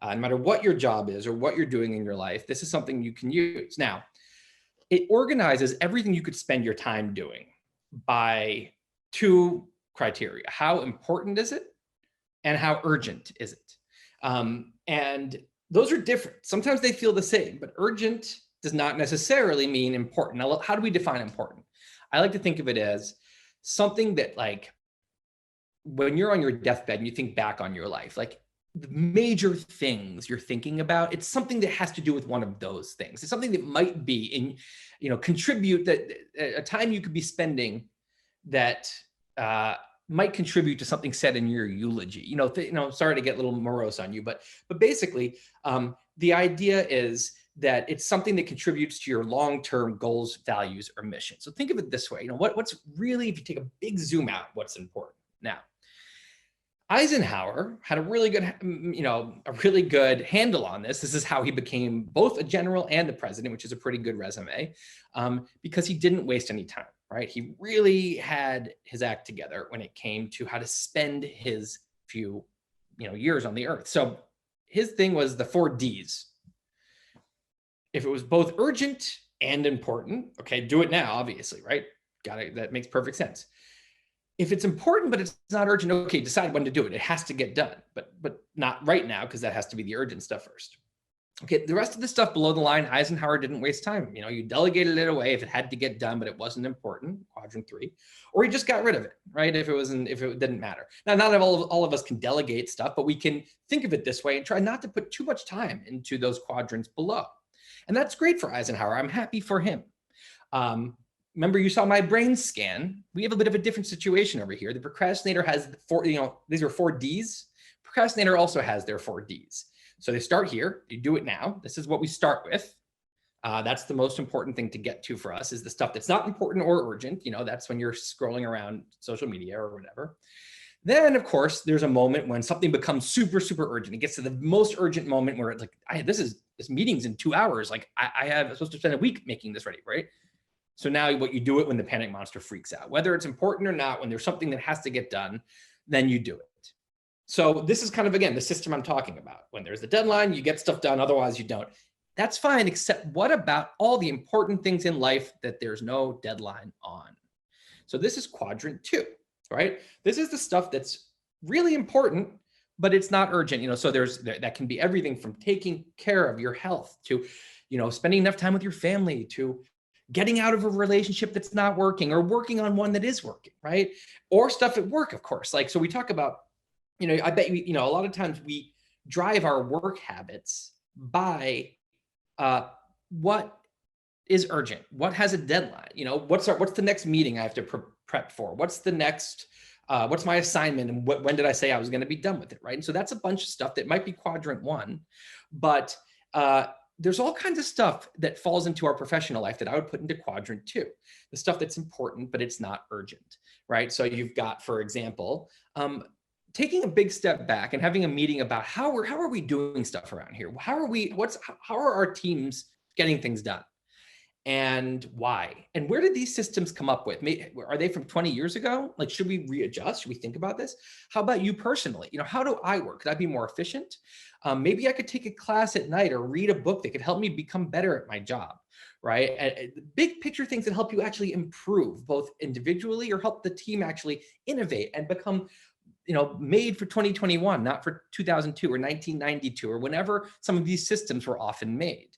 No matter what your job is or what you're doing in your life, this is something you can use. Now, it organizes everything you could spend your time doing by two criteria. How important is it? And how urgent is it? And those are different. Sometimes they feel the same, but urgent does not necessarily mean important. Now, how do we define important? I like to think of it as something that, like, when you're on your deathbed and you think back on your life, like the major things you're thinking about, it's something that has to do with one of those things. It's something that might be in, contribute that a time you could be spending that might contribute to something said in your eulogy. Sorry to get a little morose on you, but basically, the idea is that it's something that contributes to your long-term goals, values, or mission. So think of it this way. What's really, if you take a big zoom out, what's important now. Eisenhower had a really good, handle on this. This is how he became both a general and a president, which is a pretty good resume, because he didn't waste any time, right? He really had his act together when it came to how to spend his few, years on the earth. So his thing was the 4 Ds. If it was both urgent and important, okay, do it now, obviously, right? That makes perfect sense. If it's important, but it's not urgent, okay, decide when to do it. It has to get done, but not right now, because that has to be the urgent stuff first. Okay, the rest of the stuff below the line, Eisenhower didn't waste time. You delegated it away if it had to get done, but it wasn't important, quadrant 3, or he just got rid of it, right? If it didn't matter. Now, not all of us can delegate stuff, but we can think of it this way and try not to put too much time into those quadrants below. And that's great for Eisenhower. I'm happy for him. Remember, you saw my brain scan. We have a bit of a different situation over here. The procrastinator has these are 4 Ds. Procrastinator also has their 4 Ds. So they start here. You do it now. This is what we start with. That's the most important thing to get to for us, is the stuff that's not important or urgent. That's when you're scrolling around social media or whatever. Then, of course, there's a moment when something becomes super, super urgent. It gets to the most urgent moment where it's like, this meeting's in 2 hours. Like I'm supposed to spend a week making this ready, right? So now what you do it when the panic monster freaks out, whether it's important or not, when there's something that has to get done, then you do it. So this is kind of, again, the system I'm talking about. When there's the deadline, you get stuff done. Otherwise you don't. That's fine. Except what about all the important things in life that there's no deadline on? So this is quadrant 2, right? This is the stuff that's really important, but it's not urgent. So that can be everything from taking care of your health to, spending enough time with your family, to getting out of a relationship that's not working, or working on one that is working, right? Or stuff at work, of course. So we talk about, I bet a lot of times we drive our work habits by what is urgent, what has a deadline, what's the next meeting I have to prep for? What's the next, what's my assignment, and when did I say I was going to be done with it, right? And so that's a bunch of stuff that might be quadrant 1, but there's all kinds of stuff that falls into our professional life that I would put into quadrant 2, the stuff that's important, but it's not urgent, right? So you've got, for example, taking a big step back and having a meeting about how are we doing stuff around here? How are our teams getting things done? And why? And where did these systems come up with? Are they from 20 years ago? Like, should we readjust? Should we think about this? How about you personally? How do I work? Could I be more efficient? Maybe I could take a class at night or read a book that could help me become better at my job, right? And big picture things that help you actually improve both individually, or help the team actually innovate and become, made for 2021, not for 2002 or 1992 or whenever some of these systems were often made.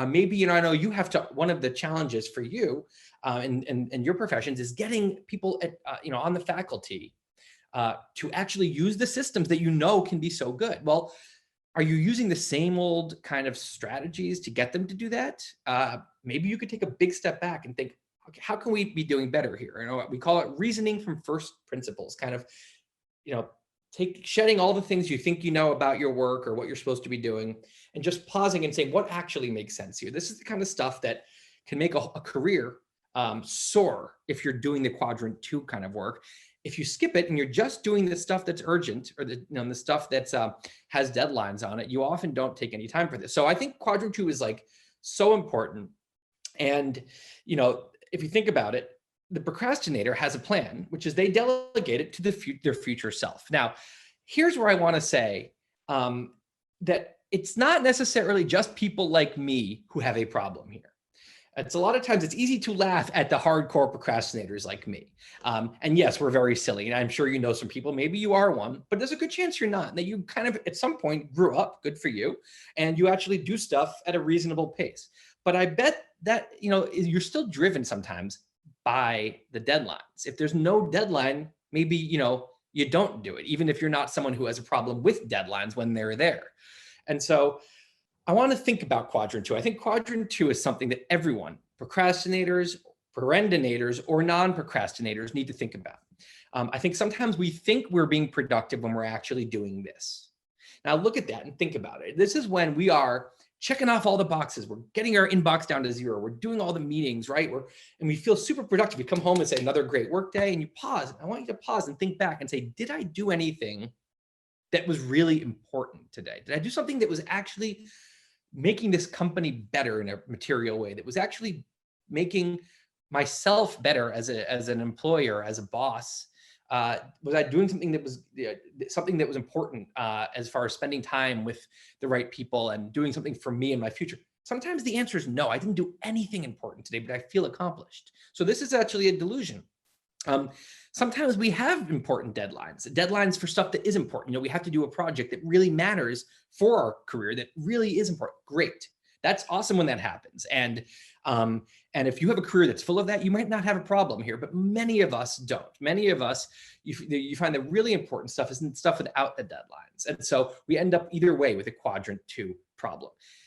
Maybe, I know you have to, one of the challenges for you in your professions is getting people at, on the faculty to actually use the systems that can be so good. Well, are you using the same old kind of strategies to get them to do that? Maybe you could take a big step back and think, okay, how can we be doing better here? We call it reasoning from first principles, kind of, shedding all the things you think about your work or what you're supposed to be doing, and just pausing and saying, what actually makes sense here? This is the kind of stuff that can make a career soar if you're doing the quadrant 2 kind of work. If you skip it and you're just doing the stuff that's urgent, or the stuff that's has deadlines on it, you often don't take any time for this. So I think quadrant 2 is like so important. And if you think about it, the procrastinator has a plan, which is they delegate it to their future self. Now, here's where I want to say that it's not necessarily just people like me who have a problem here. It's a lot of times it's easy to laugh at the hardcore procrastinators like me. And yes, we're very silly. And I'm sure you know some people, maybe you are one, but there's a good chance you're not. And that you kind of at some point grew up, good for you, and you actually do stuff at a reasonable pace. But I bet that, you're still driven sometimes by the deadlines. If there's no deadline, maybe, you don't do it, even if you're not someone who has a problem with deadlines when they're there. And so I want to think about quadrant two. I think quadrant two is something that everyone, procrastinators, perendinators, or non-procrastinators need to think about. I think sometimes we think we're being productive when we're actually doing this. Now look at that and think about it. This is when we are checking off all the boxes. We're getting our inbox down to 0. We're doing all the meetings, right? And we feel super productive. You come home and say, another great work day, and you pause. I want you to pause and think back and say, did I do anything that was really important today? Did I do something that was actually making this company better in a material way, that was actually making myself better as an employer, as a boss? Was I doing something that was important as far as spending time with the right people and doing something for me and my future? Sometimes the answer is no, I didn't do anything important today, but I feel accomplished. So this is actually a delusion. Sometimes we have important deadlines for stuff that is important. We have to do a project that really matters for our career, that really is important. Great. That's awesome when that happens. And if you have a career that's full of that, you might not have a problem here, but many of us don't. Many of us, you find the really important stuff is stuff without the deadlines. And so we end up either way with a quadrant two problem.